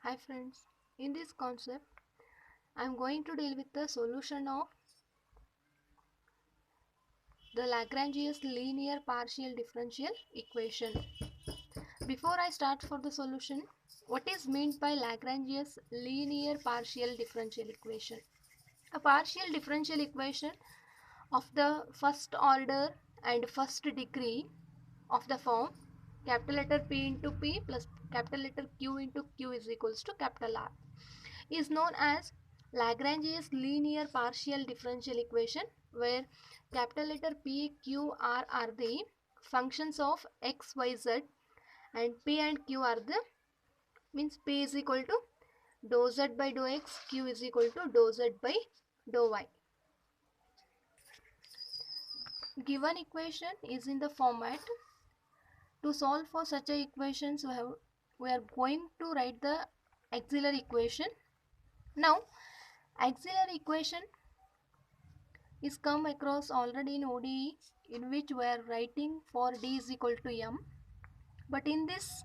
Hi friends, in this concept I am going to deal with the solution of the Lagrange's linear partial differential equation. Before I start for the solution, what is meant by Lagrange's linear partial differential equation? A partial differential equation of the first order and first degree of the form capital letter P into P plus capital letter Q into Q is equals to capital R is known as Lagrange's linear partial differential equation, where capital letter P, Q, R are the functions of x, y, z, and P and Q are the means P is equal to dou z by dou x, Q is equal to dou z by dou y. Given equation is in the format. To solve for such a equations, we are going to write the auxiliary equation. Now, auxiliary equation is come across already in ODE, in which we are writing for D is equal to M. But in this,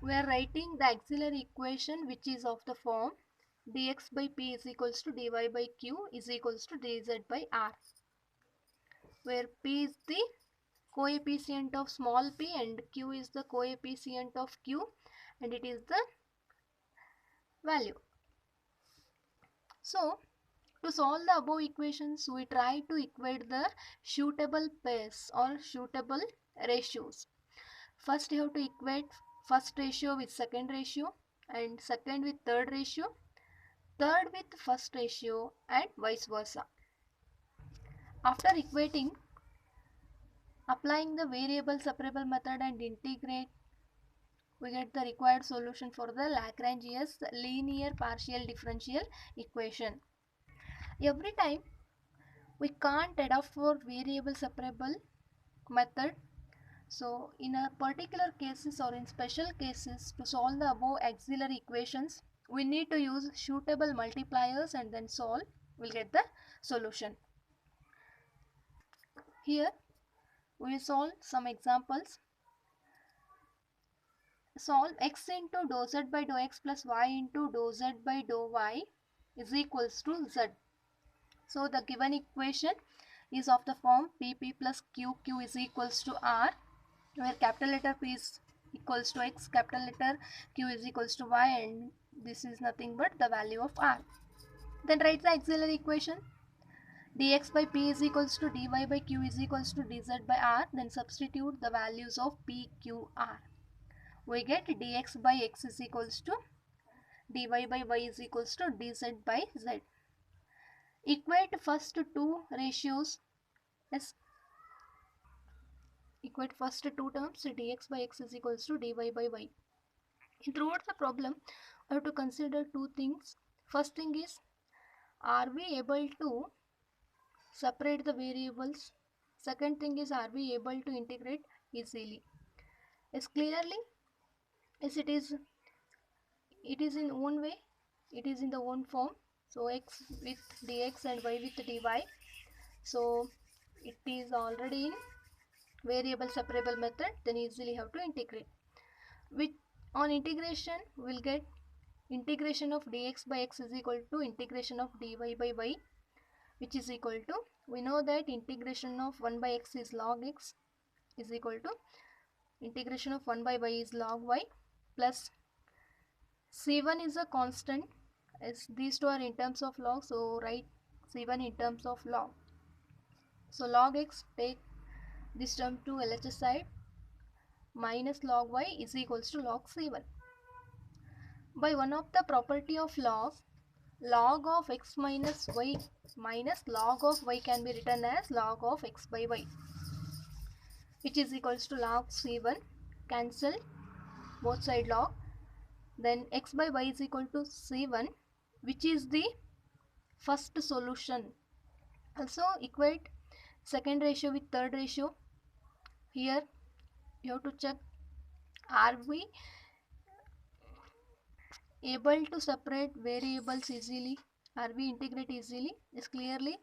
we are writing the auxiliary equation which is of the form dx by P is equals to dy by Q is equals to dz by R, where P is the coefficient of small p and Q is the coefficient of Q, and it is the value. So, to solve the above equations, we try to equate the suitable pairs or suitable ratios. First, you have to equate first ratio with second ratio, and second with third ratio, third with first ratio, and vice versa. After equating, applying the variable separable method and integrate, we get the required solution for the Lagrange's linear partial differential equation. Every time we can't adopt for variable separable method, so in a particular cases or in special cases, to solve the above auxiliary equations, we need to use suitable multipliers and then solve. We'll get the solution. Here we will solve some examples. Solve x into dou z by dou x plus y into dou z by dou y is equals to z. So the given equation is of the form pp plus qq is equals to r, where capital letter P is equals to x, capital letter Q is equals to y, and this is nothing but the value of r. Then write the auxiliary equation. Dx by P is equals to dy by Q is equals to dz by r. Then substitute the values of P, Q, R. We get dx by x is equals to dy by y is equals to dz by z. Equate first two ratios as equate first two terms, dx by x is equals to dy by y. Throughout the problem, I have to consider two things. First thing is, are we able to separate the variables? Second thing is, are we able to integrate easily? Yes, clearly, yes, it is in one way, it is in the one form. So x with dx and y with dy. So it is already in variable separable method, then easily have to integrate. With on integration, we'll get integration of dx by x is equal to integration of dy by y, which is equal to, we know that integration of 1 by x is log x is equal to integration of 1 by y is log y, plus c1 is a constant, as these two are in terms of log, so write c1 in terms of log. So log x, take this term to LHS side, minus log y is equals to log c1. By one of the property of log of x minus y minus log of y can be written as log of x by y, which is equals to log c1. Cancel both side log. Then x by y is equal to c1, which is the first solution. Also equate second ratio with third ratio. Here you have to check, are we able to separate variables easily? Are we integrate easily? Yes, clearly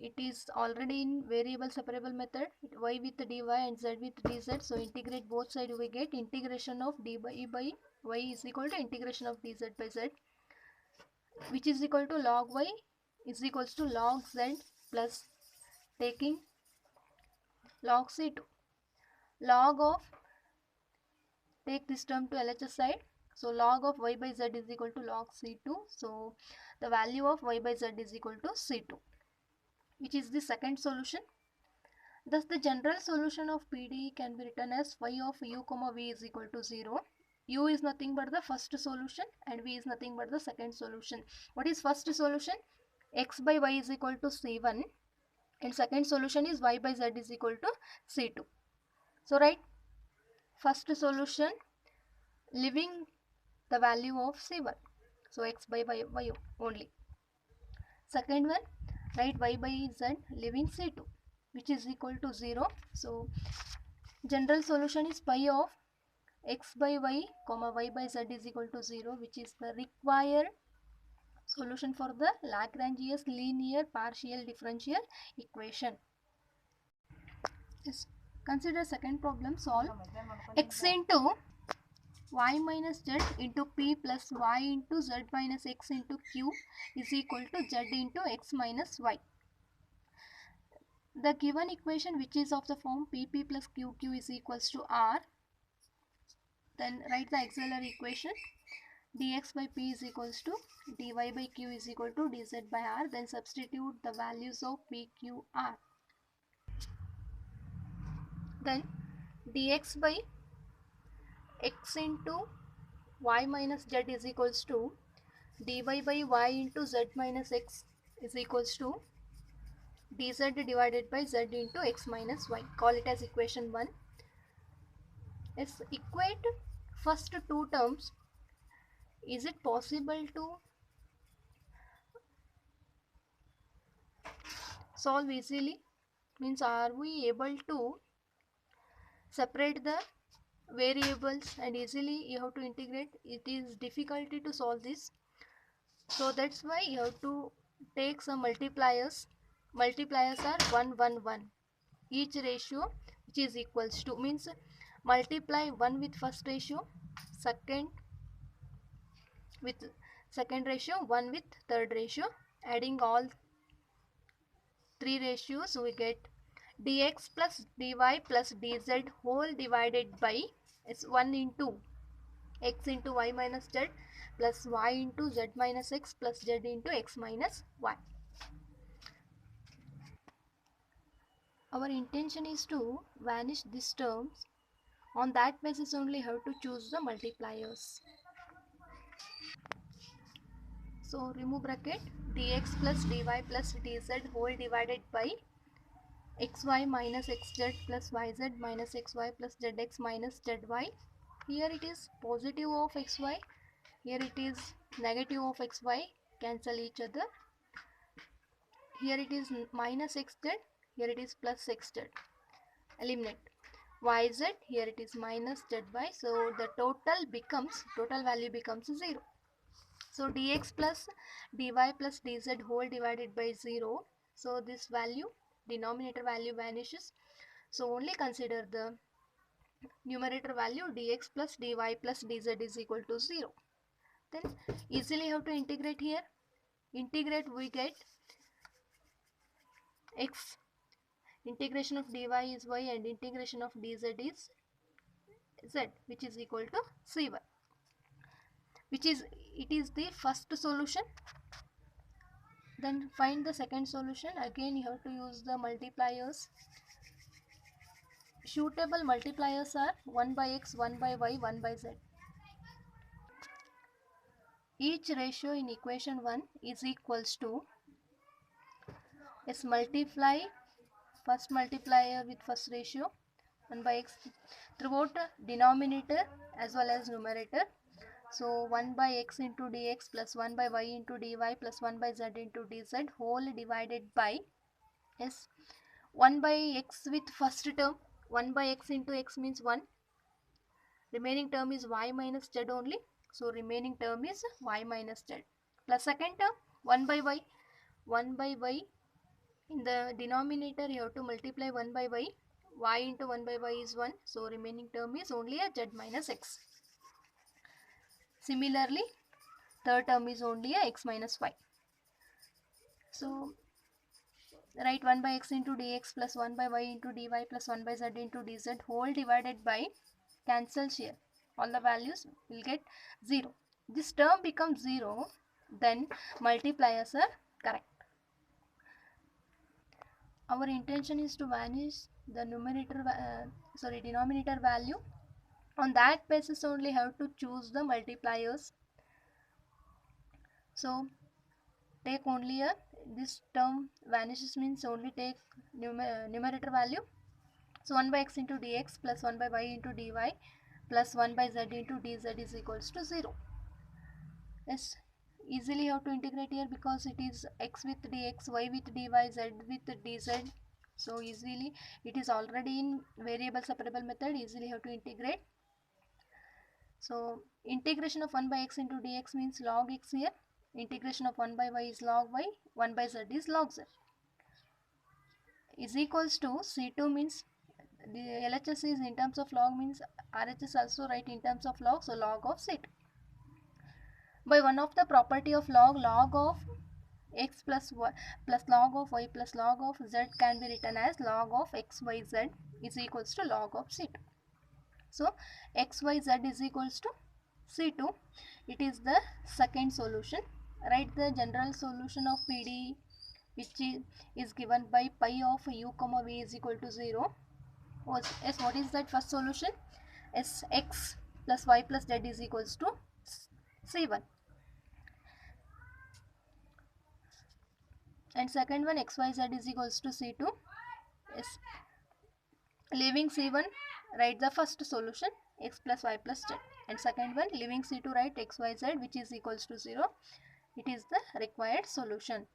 it is already in variable separable method, y with dy and z with dz. So integrate both sides, we get integration of dy by y is equal to integration of dz by z, which is equal to log y is equals to log z plus taking log c2. Log of, take this term to LHS side. So log of y by z is equal to log c2. So the value of y by z is equal to c2, which is the second solution. Thus the general solution of PDE can be written as phi of u comma v is equal to 0. U is nothing but the first solution and v is nothing but the second solution. What is first solution? X by y is equal to c1, and second solution is y by z is equal to c2. So write first solution leaving the value of c1, so x by y only. Second one, write y by z leaving c2, which is equal to 0. So general solution is pi of x by y comma y by z is equal to 0, which is the required solution for the Lagrange's linear partial differential equation. Yes. Consider second problem. Solve x into y minus z into p plus y into z minus x into q is equal to z into x minus y. The given equation, which is of the form pp plus qq is equals to r, then write the auxiliary equation. Dx by p is equals to dy by q is equal to dz by r. Then substitute the values of p, q, r. Then dx by x into y minus z is equals to dy by y into z minus x is equals to dz divided by z into x minus y. Call it as equation 1. Let's equate first two terms. Is it possible to solve easily? Means, are we able to separate the variables and easily you have to integrate? It is difficulty to solve this. So that's why you have to take some multipliers. Multipliers are 1, 1, 1. Each ratio which is equals to, means multiply 1 with first ratio, second with second ratio, 1 with third ratio. Adding all three ratios, we get dx plus dy plus dz whole divided by is 1 into x into y minus z plus y into z minus x plus z into x minus y. Our intention is to vanish these terms. On that basis only have to choose the multipliers. So remove bracket, dx plus dy plus dz whole divided by xy minus xz plus yz minus xy plus zx minus zy. Here it is positive of xy, here it is negative of xy, cancel each other. Here it is minus xz, here it is plus xz, eliminate. Yz, here it is minus zy, so the total value becomes 0. So dx plus dy plus dz whole divided by 0. So this value, denominator value vanishes. So only consider the numerator value, dx plus dy plus dz is equal to 0. Then easily have to integrate here. Integrate, we get x, integration of dy is y and integration of dz is z, which is equal to c1, which is, it is the first solution. Then find the second solution. Again you have to use the multipliers. Suitable multipliers are 1 by x, 1 by y, 1 by z. Each ratio in equation 1 is equals to, let's multiply first multiplier with first ratio 1 by x throughout denominator as well as numerator. So 1 by x into dx plus 1 by y into dy plus 1 by z into dz whole divided by, yes, 1 by x with first term, 1 by x into x means 1, remaining term is y minus z only, so remaining term is y minus z, plus second term 1 by y, 1 by y In the denominator you have to multiply 1 by y into 1 by y is 1, so remaining term is only a z minus x. Similarly, third term is only a x minus y. So write 1 by x into dx plus 1 by y into dy plus 1 by z into dz whole divided by, cancels here, all the values will get 0. This term becomes 0, then multipliers are correct. Our intention is to vanish the denominator value. On that basis only have to choose the multipliers. So take only this term vanishes means only take numerator value. So 1 by x into dx plus 1 by y into dy plus 1 by z into dz is equals to 0. Yes, easily have to integrate here because it is x with dx, y with dy, z with dz. So easily it is already in variable separable method, easily have to integrate. So integration of 1 by x into dx means log x here. Integration of 1 by y is log y, 1 by z is log z. Is equals to C2 means the LHS is in terms of log means RHS also write in terms of log, so log of C2. By one of the property of log, log of x plus y plus log of y plus log of z can be written as log of xyz is equals to log of C2. So xyz is equals to C2. It is the second solution. Write the general solution of PD, which is given by pi of u comma v is equal to 0. Yes, what is that first solution? Is x plus y plus z is equals to C1. And second one, xyz is equals to C2. Yes. Leaving C1, write the first solution, x plus y plus z. And second one, leaving C2, write xyz which is equals to 0. It is the required solution.